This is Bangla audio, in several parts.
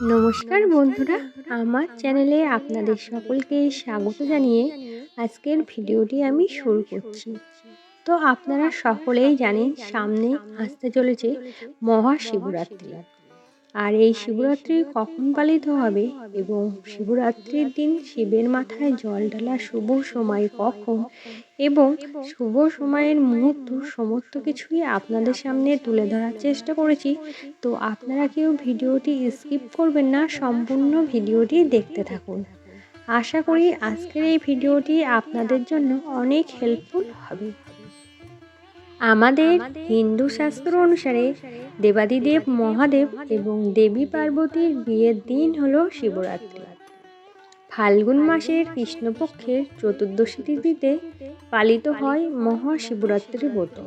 নমস্কার বন্ধুরা, আমার চ্যানেলে আপনাদের সকলকে স্বাগত জানিয়ে আজকের ভিডিওটি আমি শুরু করছি। তো আপনারা সকলেই জানেন সামনে আসতে চলেছে মহাশিবরাত্রি। আর এই শিবরাত্রি কখন পালিত হবে এবং শিবরাত্রির দিন শিবের মাথায় জল ঢালার শুভ সময় কখন এবং শুভ সময়ের মুহূর্ত সমস্ত কিছুই আপনাদের সামনে তুলে ধরার চেষ্টা করেছি। তো আপনারা কেউ ভিডিওটি স্কিপ করবেন না, সম্পূর্ণ ভিডিওটি দেখতে থাকুন। আশা করি আজকের এই ভিডিওটি আপনাদের জন্য অনেক হেল্পফুল হবে। আমাদের হিন্দু শাস্ত্র অনুসারে দেবাদিদেব মহাদেব এবং দেবী পার্বতীর বিয়ের দিন হলো শিবরাত্রি। ফাল্গুন মাসের কৃষ্ণপক্ষের চতুর্দশী তিথিতে পালিত হয় মহাশিবরাত্রি ব্রত।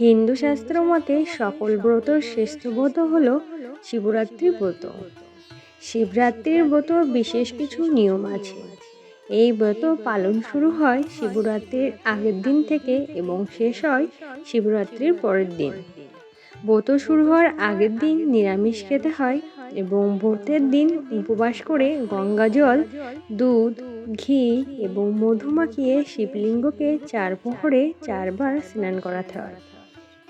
হিন্দু শাস্ত্র মতে সকল ব্রতর শ্রেষ্ঠ ব্রত হল শিবরাত্রি ব্রত। শিবরাত্রির ব্রত বিশেষ কিছু নিয়ম আছে। এই ব্রত পালন শুরু হয় শিবরাত্রির আগের দিন থেকে এবং শেষ হয় শিবরাত্রির পরের দিন। ব্রত শুরু হওয়ার আগের দিন নিরামিষ খেতে হয় এবং ব্রতের দিন উপবাস করে গঙ্গা জল, দুধ, ঘি এবং মধু মাখিয়ে শিবলিঙ্গকে 4 প্রহরে 4 বার স্নান করাতে হয়।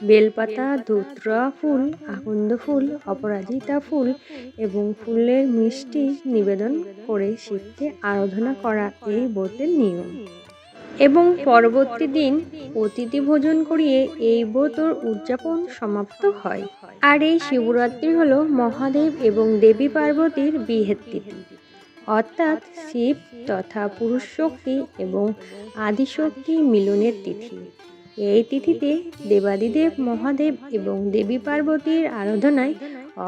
বেলপাতা, ধুত্রা ফুল, আকন্দ ফুল, অপরাজিতা ফুল এবং ফুলের মিষ্টি নিবেদন করে শিবকে আরাধনা করা এই ব্রতের নিয়ম। এবং পরবর্তী দিন অতিথি ভোজন করিয়ে এই ব্রতর উদযাপন সমাপ্ত হয়। আর এই শিবরাত্রি হলো মহাদেব এবং দেবী পার্বতীর বিয়ের তিথি, অর্থাৎ শিব তথা পুরুষ শক্তি এবং আদিশক্তি মিলনের তিথি। এই তিথিতে দেবাদিদেব মহাদেব এবং দেবী পার্বতীর আরাধনায়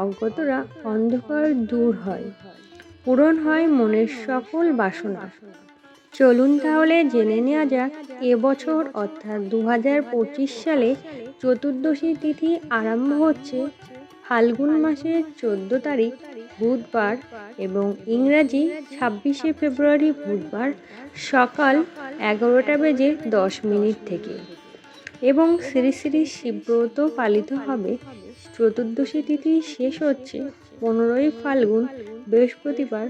অজ্ঞতরা অন্ধকার দূর হয়, পূরণ হয় মনের সকল বাসনা। চলুন তাহলে জেনে নেওয়া যাক এবছর অর্থাৎ 2025 সালে চতুর্দশী তিথি আরম্ভ হচ্ছে ফাল্গুন মাসের 14 তারিখ বুধবার এবং ইংরাজি 26শে ফেব্রুয়ারি বুধবার সকাল 11:10 থেকে। এবং শ্রী শ্রী শিবব্রত পালিত হবে। চতুর্দশী তিথি শেষ হচ্ছে 15ই ফাল্গুন বৃহস্পতিবার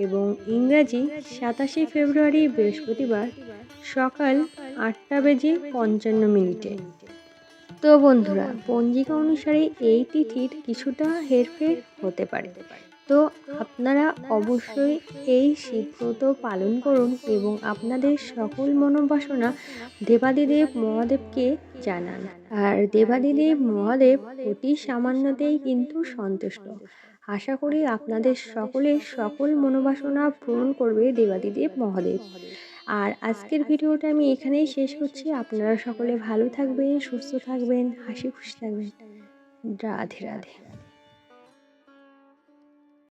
এবং ইংরাজি 27শে ফেব্রুয়ারি বৃহস্পতিবার সকাল 8:55। তো বন্ধুরা, পঞ্জিকা অনুসারে এই তিথির কিছুটা হেরফের হতে পারে। তো আপনারা অবশ্যই এই শিবব্রত পালন করুন এবং আপনাদের সকল মনোবাসনা দেবাদিদেব মহাদেবকে জানান। আর দেবাদিদেব মহাদেব অতি সামান্যতেই কিন্তু সন্তুষ্ট। আশা করি আপনাদের সকলের সকল মনোবাসনা পূরণ করবে দেবাদিদেব মহাদেব। আর আজকের ভিডিওটা আমি এখানেই শেষ করছি। আপনারা সকলে ভালো থাকবেন, সুস্থ থাকবেন, হাসি খুশি থাকবেন। রাধে রাধে।